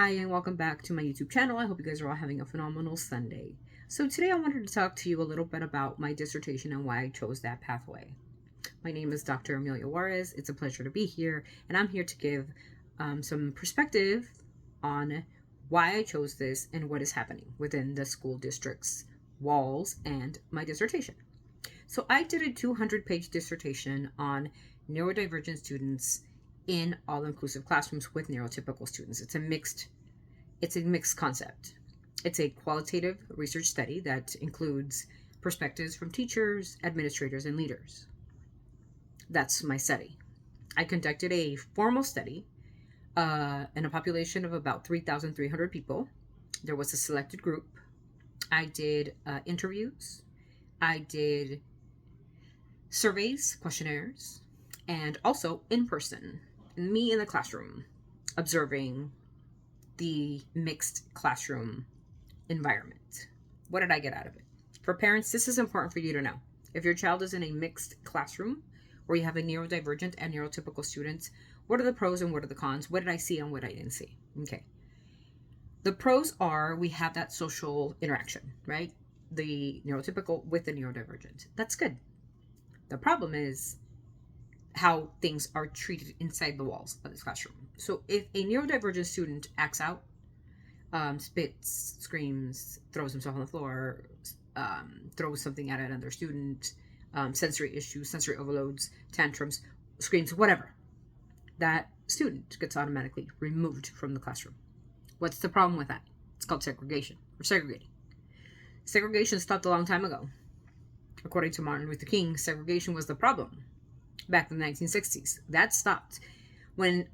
Hi, and welcome back to my YouTube channel. I hope you guys are all having a phenomenal Sunday. So today I wanted to talk to you a little bit about my dissertation and why I chose that pathway. My name is Dr. Amelia Juarez. It's a pleasure to be here, and I'm here to give some perspective on why I chose this and what is happening within the school district's walls and my dissertation. So I did a 200-page dissertation on neurodivergent students in all-inclusive classrooms with neurotypical students. It's a mixed concept. It's a qualitative research study that includes perspectives from teachers, administrators, and leaders. That's my study. I conducted a formal study in a population of about 3,300 people. There was a selected group. I did interviews. I did surveys, questionnaires, and also in person, me in the classroom, observing the mixed classroom environment. What did I get out of it? For parents, this is important for you to know. If your child is in a mixed classroom where you have a neurodivergent and neurotypical students, what are the pros and what are the cons? What did I see and what I didn't see? Okay. The pros are we have that social interaction, right? The neurotypical with the neurodivergent. That's good. The problem is how things are treated inside the walls of this classroom. So if a neurodivergent student acts out, spits, screams, throws himself on the floor, throws something at another student, sensory issues, sensory overloads, tantrums, screams, whatever, that student gets automatically removed from the classroom. What's the problem with that? It's called segregation or segregating. Segregation stopped a long time ago. According to Martin Luther King, segregation was the problem back in the 1960s. That stopped. When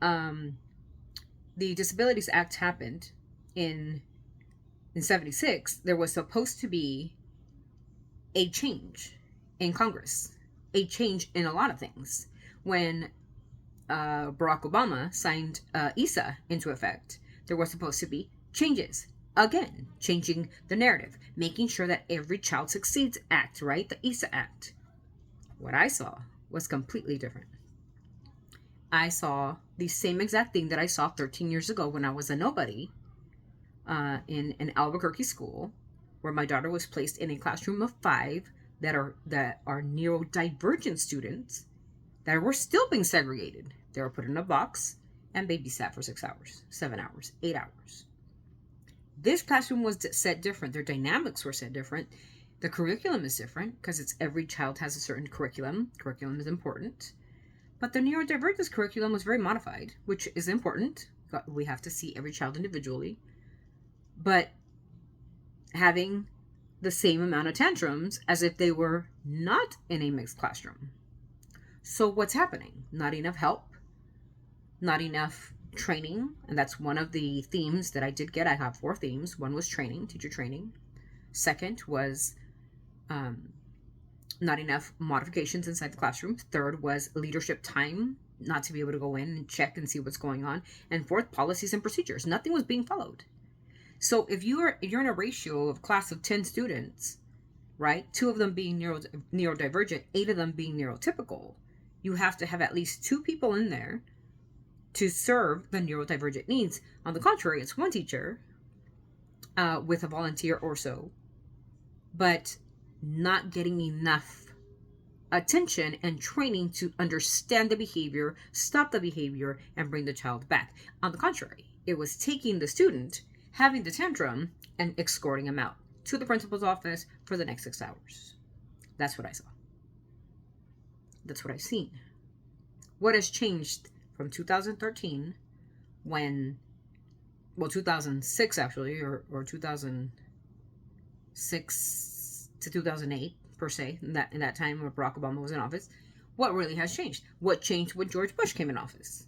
the Disabilities Act happened in 76, there was supposed to be a change in Congress, a change in a lot of things. When Barack Obama signed ESA into effect, there was supposed to be changes. Again, changing the narrative, making sure that Every Child Succeeds Act, right? The ESA Act. What I saw was completely different. I saw the same exact thing that I saw 13 years ago when I was a nobody in an Albuquerque school, where my daughter was placed in a classroom of 5 that are neurodivergent students that were still being segregated. They were put in a box and babysat for 6 hours, 7 hours, 8 hours. This classroom was set different. Their dynamics were set different. The curriculum is different because it's every child has a certain curriculum. Curriculum is important. But the neurodivergence curriculum was very modified, which is important. We have to see every child individually. But having the same amount of tantrums as if they were not in a mixed classroom. So what's happening? Not enough help, not enough training, and that's one of the themes that I did get. I have 4 themes. One was training, teacher training. Second was not enough modifications inside the classroom. Third was leadership time, not to be able to go in and check and see what's going on. And fourth, policies and procedures. Nothing was being followed. So if you're in a ratio of class of 10 students, right, 2 of them being neurodivergent, 8 of them being neurotypical, you have to have at least 2 people in there to serve the neurodivergent needs. On the contrary, it's 1 teacher with a volunteer or so, but not getting enough attention and training to understand the behavior, stop the behavior, and bring the child back. On the contrary, it was taking the student, having the tantrum, and escorting him out to the principal's office for the next 6 hours. That's what I saw. That's what I've seen. What has changed from 2013 2006 actually, or 2006 to 2008 per se, in that time when Barack Obama was in office. What really has changed? What changed when George Bush came in office?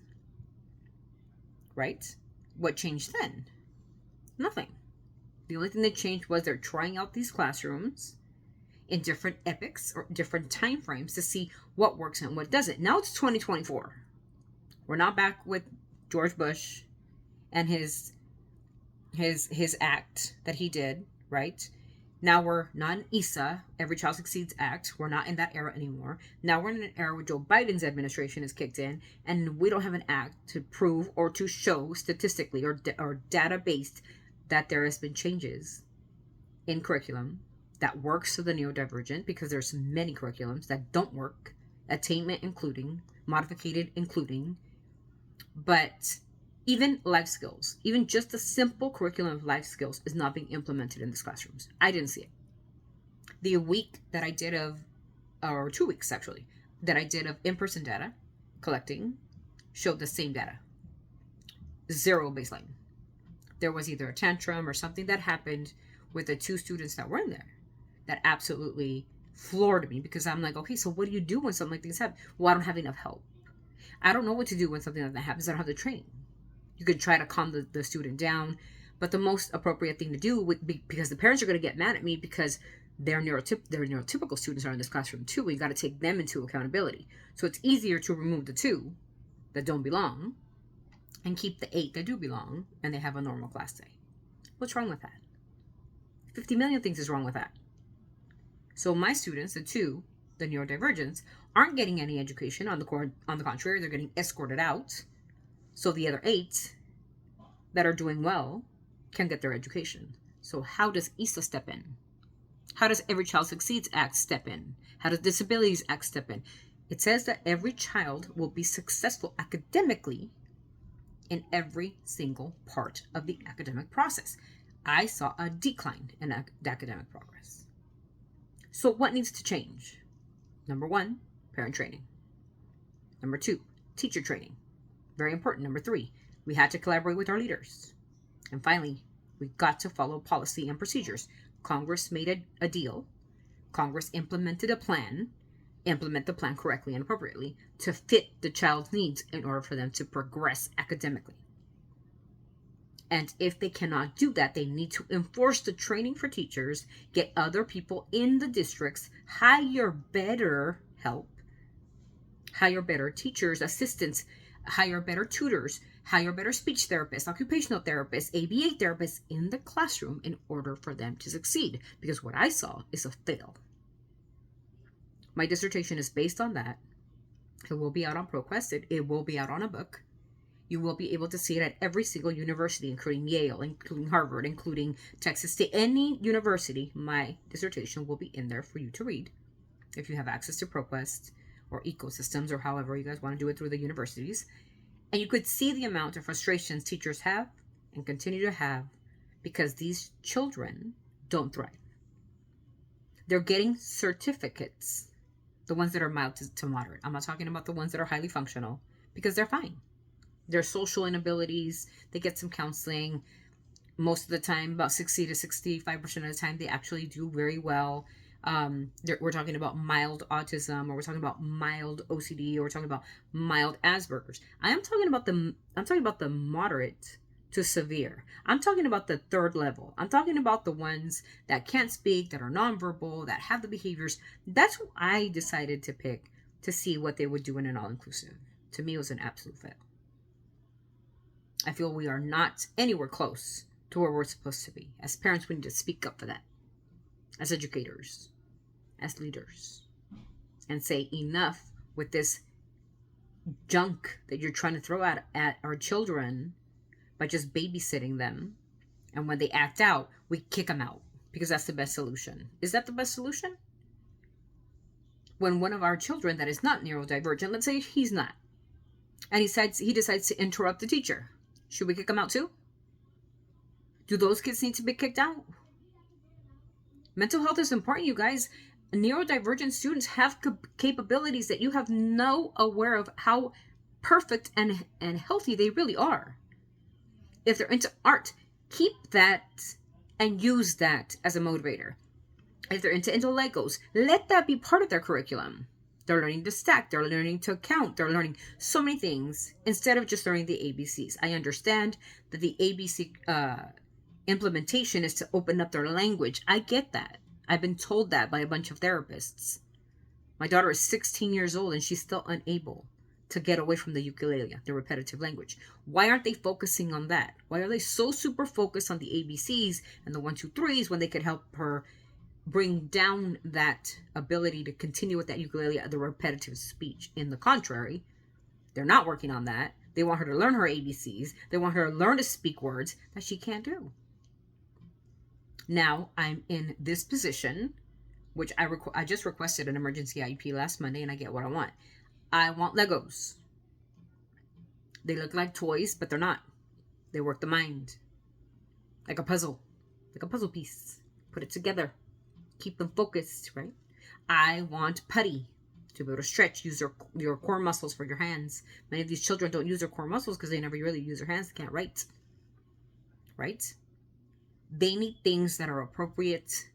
Right? What changed then? Nothing. The only thing that changed was they're trying out these classrooms in different epochs or different time frames to see what works and what doesn't. Now it's 2024. We're not back with George Bush and his act that he did, right? Now we're not in ESA, Every Child Succeeds Act. We're not in that era anymore. Now we're in an era where Joe Biden's administration is kicked in, and we don't have an act to prove or to show statistically or data-based that there has been changes in curriculum that works for the neurodivergent, because there's many curriculums that don't work, attainment including, modified including, but even life skills, even just the simple curriculum of life skills is not being implemented in these classrooms. I didn't see it. The week that I did of, or 2 weeks actually, that I did of in-person data collecting showed the same data. Zero baseline. There was either a tantrum or something that happened with the 2 students that were in there that absolutely floored me, because I'm like, okay, so what do you do when something like this happens? Well, I don't have enough help. I don't know what to do when something like that happens. I don't have the training. You could try to calm the student down, but the most appropriate thing to do would be, because the parents are going to get mad at me because their neurotypical students are in this classroom too. We got to take them into accountability. So it's easier to remove the 2 that don't belong and keep the 8 that do belong, and they have a normal class day. What's wrong with that? 50 million things is wrong with that. So my students, the 2, the neurodivergents, aren't getting any education. On the contrary, they're getting escorted out. So the other 8 that are doing well can get their education. So how does ESA step in? How does Every Child Succeeds Act step in? How does Disabilities Act step in? It says that every child will be successful academically in every single part of the academic process. I saw a decline in academic progress. So what needs to change? Number 1, parent training. Number 2, teacher training. Very important. Number 3, we had to collaborate with our leaders. And finally, we got to follow policy and procedures. Congress made a deal. Congress implemented a plan. Implement the plan correctly and appropriately to fit the child's needs in order for them to progress academically. And if they cannot do that, they need to enforce the training for teachers, get other people in the districts, hire better help, hire better teachers, assistants, hire better tutors, hire better speech therapists, occupational therapists, ABA therapists in the classroom in order for them to succeed. Because what I saw is a fail. My dissertation is based on that. It will be out on ProQuest. It will be out on a book. You will be able to see it at every single university, including Yale, including Harvard, including Texas State. Any university, my dissertation will be in there for you to read if you have access to ProQuest or ecosystems, or however you guys want to do it through the universities. And you could see the amount of frustrations teachers have and continue to have because these children don't thrive. They're getting certificates, the ones that are mild to moderate. I'm not talking about the ones that are highly functional, because they're fine. Their social inabilities, they get some counseling. Most of the time, about 60 to 65% of the time, they actually do very well. We're talking about mild autism, or we're talking about mild OCD, or we're talking about mild Asperger's. I'm talking about the moderate to severe. I'm talking about the 3rd level. I'm talking about the ones that can't speak, that are nonverbal, that have the behaviors. That's who I decided to pick to see what they would do in an all-inclusive. To me, it was an absolute fail. I feel we are not anywhere close to where we're supposed to be. As parents, we need to speak up for that. As educators, as leaders, and say enough with this junk that you're trying to throw at our children by just babysitting them. And when they act out, we kick them out because that's the best solution. Is that the best solution? When one of our children that is not neurodivergent, let's say he's not, and he decides to interrupt the teacher, should we kick him out too? Do those kids need to be kicked out? Mental health is important, you guys. Neurodivergent students have capabilities that you have no aware of how perfect and healthy they really are. If they're into art, keep that and use that as a motivator. If they're into Legos, let that be part of their curriculum. They're learning to stack, they're learning to count, they're learning so many things instead of just learning the ABCs. I understand that the ABC implementation is to open up their language. I get that. I've been told that by a bunch of therapists. My daughter is 16 years old and she's still unable to get away from the ukulele, the repetitive language. Why aren't they focusing on that? Why are they so super focused on the ABCs and the 1, 2, 3s when they could help her bring down that ability to continue with that ukulele, the repetitive speech. In the contrary, they're not working on that. They want her to learn her ABCs. They want her to learn to speak words that she can't do. Now I'm in this position, which I just requested an emergency IEP last Monday, and I get what I want. I want Legos. They look like toys, but they're not. They work the mind. Like a puzzle piece. Put it together. Keep them focused, right? I want putty, to be able to stretch, use your core muscles for your hands. Many of these children don't use their core muscles because they never really use their hands. They can't write, right? They need things that are appropriate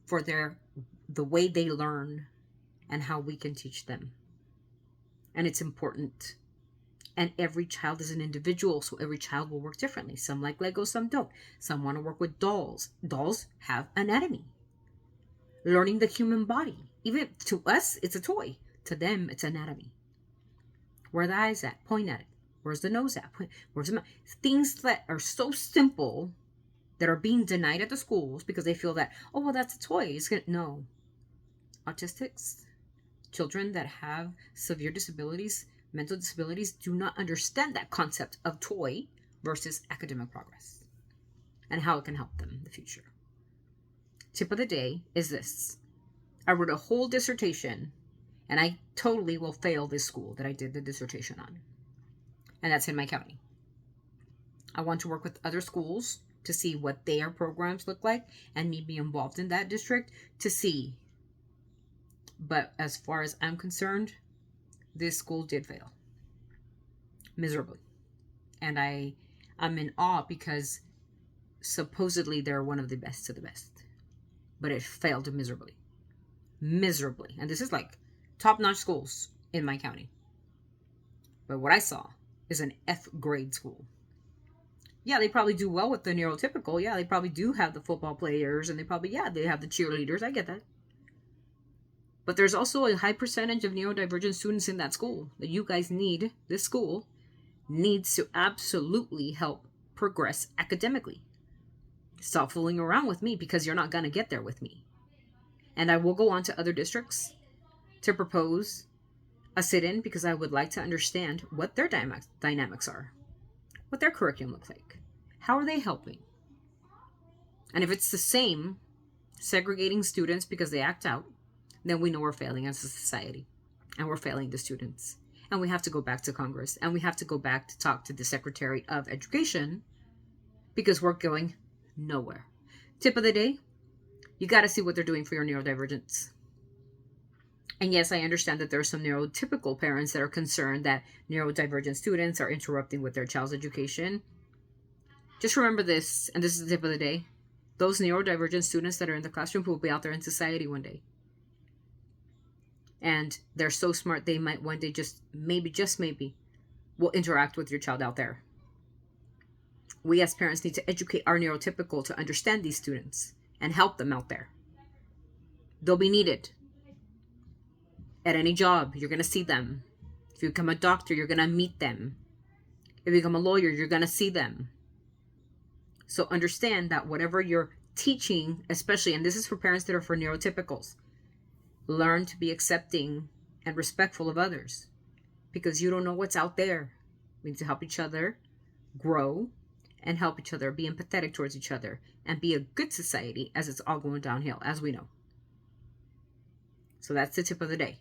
for the way they learn and how we can teach them. And it's important. And every child is an individual, so every child will work differently. Some like Legos, some don't. Some want to work with dolls. Dolls have anatomy. Learning the human body. Even to us, it's a toy. To them, it's anatomy. Where are the eyes at? Point at it. Where's the nose at? Where's the mouth? Things that are so simple that are being denied at the schools because they feel that, oh, well, that's a toy. No. Autistics, children that have severe disabilities, mental disabilities, do not understand that concept of toy versus academic progress and how it can help them in the future. Tip of the day is this. I wrote a whole dissertation, and I totally will fail this school that I did the dissertation on. And that's in my county. I want to work with other schools to see what their programs look like and me be involved in that district to see. But as far as I'm concerned, this school did fail miserably. And I'm in awe because supposedly they're one of the best of the best. But it failed miserably. Miserably. And this is like top-notch schools in my county. But what I saw is an F grade school. Yeah, they probably do well with the neurotypical. Yeah, they probably do have the football players, and they have the cheerleaders. I get that. But there's also a high percentage of neurodivergent students in that school that you guys need. This school needs to absolutely help progress academically. Stop fooling around with me because you're not going to get there with me. And I will go on to other districts to propose a sit-in because I would like to understand what their dynamics are, what their curriculum looks like. How are they helping? And if it's the same, segregating students because they act out, then we know we're failing as a society and we're failing the students. And we have to go back to Congress and we have to go back to talk to the Secretary of Education because we're going nowhere. Tip of the day, you got to see what they're doing for your neurodivergence. And yes, I understand that there are some neurotypical parents that are concerned that neurodivergent students are interrupting with their child's education. Just remember this, and this is the tip of the day. Those neurodivergent students that are in the classroom will be out there in society one day. And they're so smart, they might one day just maybe, will interact with your child out there. We as parents need to educate our neurotypical to understand these students and help them out there. They'll be needed. At any job, you're going to see them. If you become a doctor, you're going to meet them. If you become a lawyer, you're going to see them. So understand that whatever you're teaching, especially, and this is for parents that are for neurotypicals, learn to be accepting and respectful of others because you don't know what's out there. We need to help each other grow and help each other, be empathetic towards each other, and be a good society as it's all going downhill, as we know. So that's the tip of the day.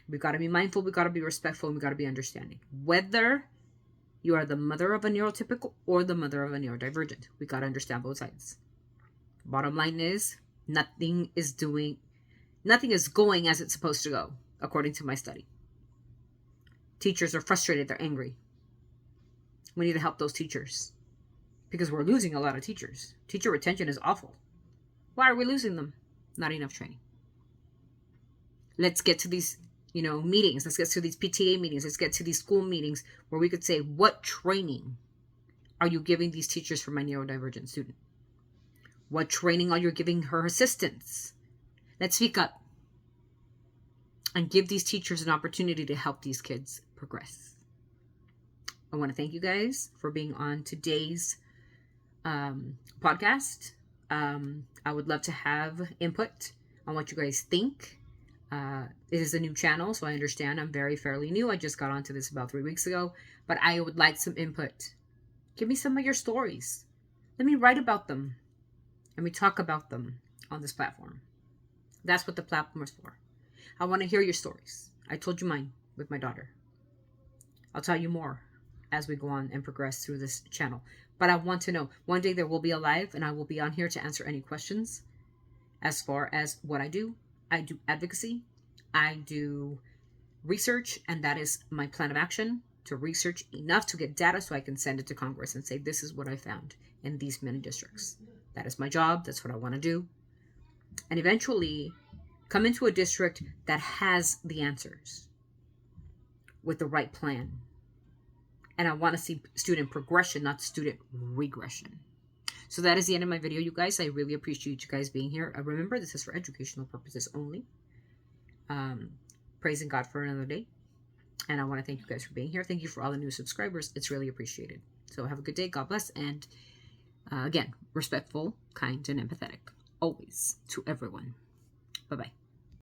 We've got to be mindful, we've got to be respectful, and we've got to be understanding. Whether you are the mother of a neurotypical or the mother of a neurodivergent, we got to understand both sides. Bottom line is, nothing is going as it's supposed to go, according to my study. Teachers are frustrated, they're angry. We need to help those teachers because we're losing a lot of teachers. Teacher retention is awful. Why are we losing them? Not enough training. Let's get to these, meetings. Let's get to these PTA meetings. Let's get to these school meetings where we could say, what training are you giving these teachers for my neurodivergent student? What training are you giving her assistants? Let's speak up and give these teachers an opportunity to help these kids progress. I want to thank you guys for being on today's podcast. I would love to have input on what you guys think. It is a new channel, so I understand I'm fairly new. I just got onto this about 3 weeks ago, but I would like some input. Give me some of your stories. Let me write about them. Let me talk about them on this platform. That's what the platform is for. I want to hear your stories. I told you mine with my daughter. I'll tell you more as we go on and progress through this channel. But I want to know, one day there will be a live and I will be on here to answer any questions as far as what I do. I do advocacy. I do research, and that is my plan of action, to research enough to get data so I can send it to Congress and say, this is what I found in these many districts. That is my job. That's what I want to do. And eventually come into a district that has the answers with the right plan. And I want to see student progression, not student regression. So that is the end of my video, you guys. I really appreciate you guys being here. Remember, this is for educational purposes only. Praising God for another day. And I want to thank you guys for being here. Thank you for all the new subscribers. It's really appreciated. So have a good day. God bless. And again, respectful, kind, and empathetic. Always to everyone. Bye-bye.